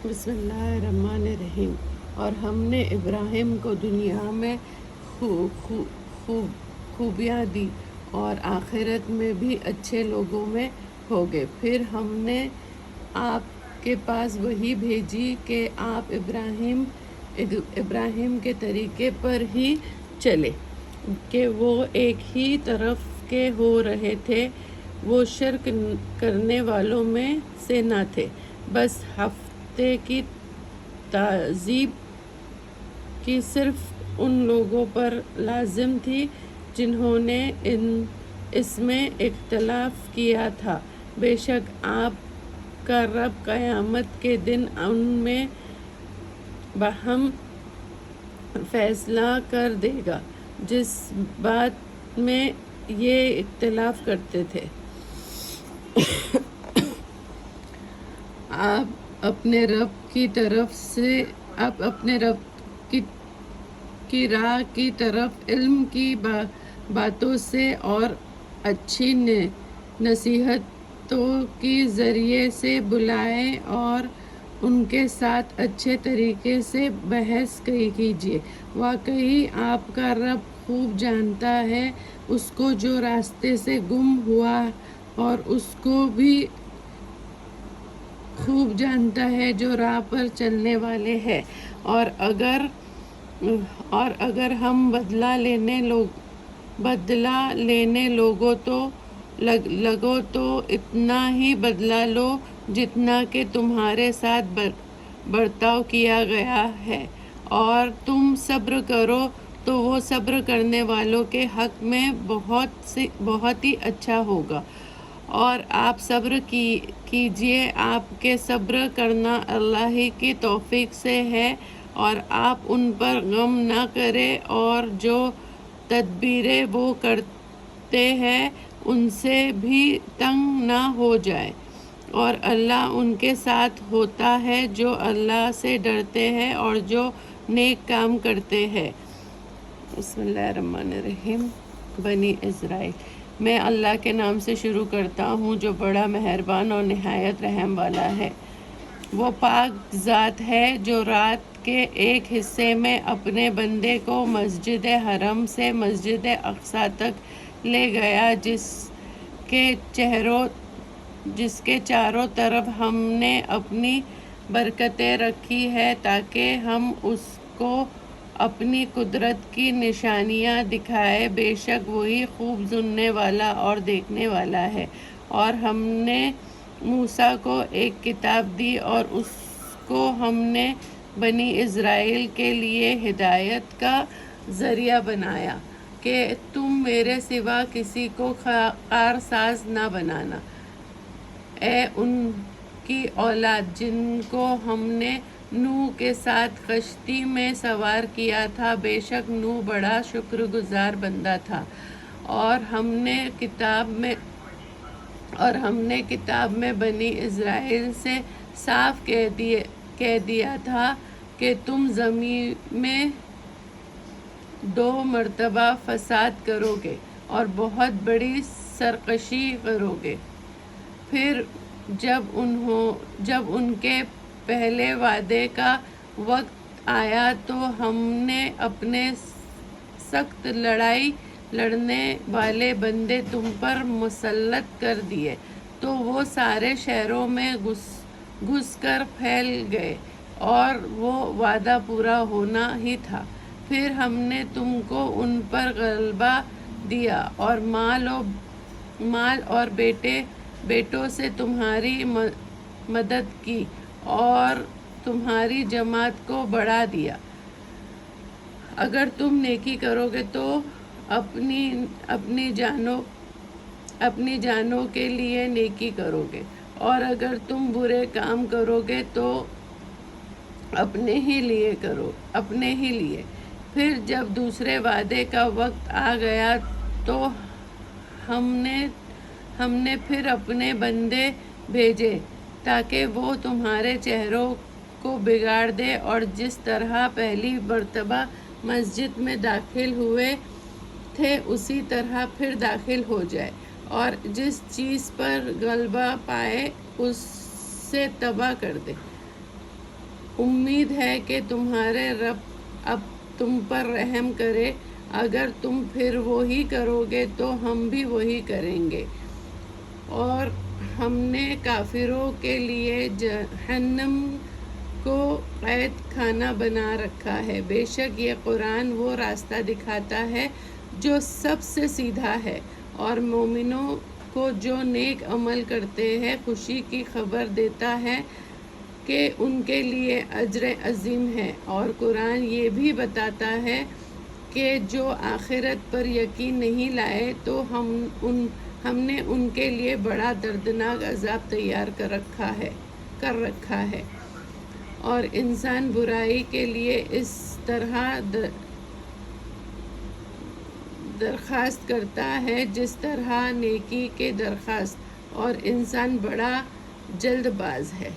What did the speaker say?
بسم اللہ الرحمن الرحیم۔ اور ہم نے ابراہیم کو دنیا میں خوبیاں دی اور آخرت میں بھی اچھے لوگوں میں ہو گئے۔ پھر ہم نے آپ کے پاس وحی بھیجی کہ آپ ابراہیم کے طریقے پر ہی چلے کہ وہ ایک ہی طرف کے ہو رہے تھے، وہ شرک کرنے والوں میں سے نہ تھے، بس ہفتے کی تعذیب کی صرف ان لوگوں پر لازم تھی جنہوں نے اس میں اختلاف کیا تھا۔ بے شک آپ کا رب قیامت کے دن ان میں باہم فیصلہ کر دے گا جس بات میں یہ اختلاف کرتے تھے۔ آپ اپنے رب کی راہ کی طرف علم کی باتوں سے اور اچھی نصیحتوں کے ذریعے سے بلائیں اور ان کے ساتھ اچھے طریقے سے بحث کیجیے۔ واقعی آپ کا رب خوب جانتا ہے اس کو جو راستے سے گم ہوا اور اس کو بھی خوب جانتا ہے جو راہ پر چلنے والے ہیں۔ اور اگر ہم بدلہ لینے لگو تو اتنا ہی بدلہ لو جتنا کہ تمہارے ساتھ برتاؤ کیا گیا ہے، اور تم صبر کرو تو وہ صبر کرنے والوں کے حق میں بہت ہی اچھا ہوگا۔ اور آپ صبر کیجئے، آپ کے صبر کرنا اللہ ہی کی توفیق سے ہے، اور آپ ان پر غم نہ کریں اور جو تدبیریں وہ کرتے ہیں ان سے بھی تنگ نہ ہو جائے، اور اللہ ان کے ساتھ ہوتا ہے جو اللہ سے ڈرتے ہیں اور جو نیک کام کرتے ہیں۔ بسم اللہ الرحمن الرحیم۔ بنی اسرائیل۔ میں اللہ کے نام سے شروع کرتا ہوں جو بڑا مہربان اور نہایت رحم والا ہے۔ وہ پاک ذات ہے جو رات کے ایک حصے میں اپنے بندے کو مسجد حرم سے مسجد اقصی تک لے گیا، جس کے چاروں طرف ہم نے اپنی برکتیں رکھی ہیں تاکہ ہم اس کو اپنی قدرت کی نشانیاں دکھائیں۔ بے شک وہی خوب سننے والا اور دیکھنے والا ہے۔ اور ہم نے موسیٰ کو ایک کتاب دی اور اس کو ہم نے بنی اسرائیل کے لیے ہدایت کا ذریعہ بنایا کہ تم میرے سوا کسی کو کارساز نہ بنانا۔ اے ان کی اولاد جن کو ہم نے نوح کے ساتھ کشتی میں سوار کیا تھا، بے شک نوح بڑا شکر گزار بندہ تھا۔ اور ہم نے کتاب میں بنی اسرائیل سے صاف کہہ دیا تھا کہ تم زمین میں 2 مرتبہ فساد کرو گے اور بہت بڑی سرکشی کرو گے۔ پھر جب ان کے پہلے وعدے کا وقت آیا تو ہم نے اپنے سخت لڑائی لڑنے والے بندے تم پر مسلط کر دیے تو وہ سارے شہروں میں گھس کر پھیل گئے، اور وہ وعدہ پورا ہونا ہی تھا۔ پھر ہم نے تم کو ان پر غلبہ دیا اور مال اور بیٹوں سے تمہاری مدد کی اور تمہاری جماعت کو بڑھا دیا۔ اگر تم نیکی کرو گے تو اپنی جانوں کے لیے نیکی کرو گے، اور اگر تم برے کام کرو گے تو اپنے ہی لیے۔ پھر جب دوسرے وعدے کا وقت آ گیا تو ہم نے پھر اپنے بندے بھیجے تاکہ وہ تمہارے چہروں کو بگاڑ دے، اور جس طرح پہلی مرتبہ مسجد میں داخل ہوئے تھے اسی طرح پھر داخل ہو جائے، اور جس چیز پر غلبہ پائے اسے تباہ کر دے۔ امید ہے کہ تمہارے رب اب تم پر رحم کرے، اگر تم پھر وہی کرو گے تو ہم بھی وہی کریں گے۔ اور ہم نے کافروں کے لیے جہنم کو قید خانہ بنا رکھا ہے۔ بے شک یہ قرآن وہ راستہ دکھاتا ہے جو سب سے سیدھا ہے، اور مومنوں کو جو نیک عمل کرتے ہیں خوشی کی خبر دیتا ہے کہ ان کے لیے اجر عظیم ہے۔ اور قرآن یہ بھی بتاتا ہے کہ جو آخرت پر یقین نہیں لائے تو ہم نے ان کے لیے بڑا دردناک عذاب تیار کر رکھا ہے۔ اور انسان برائی کے لیے اس طرح درخواست کرتا ہے جس طرح نیکی کے درخواست، اور انسان بڑا جلد باز ہے۔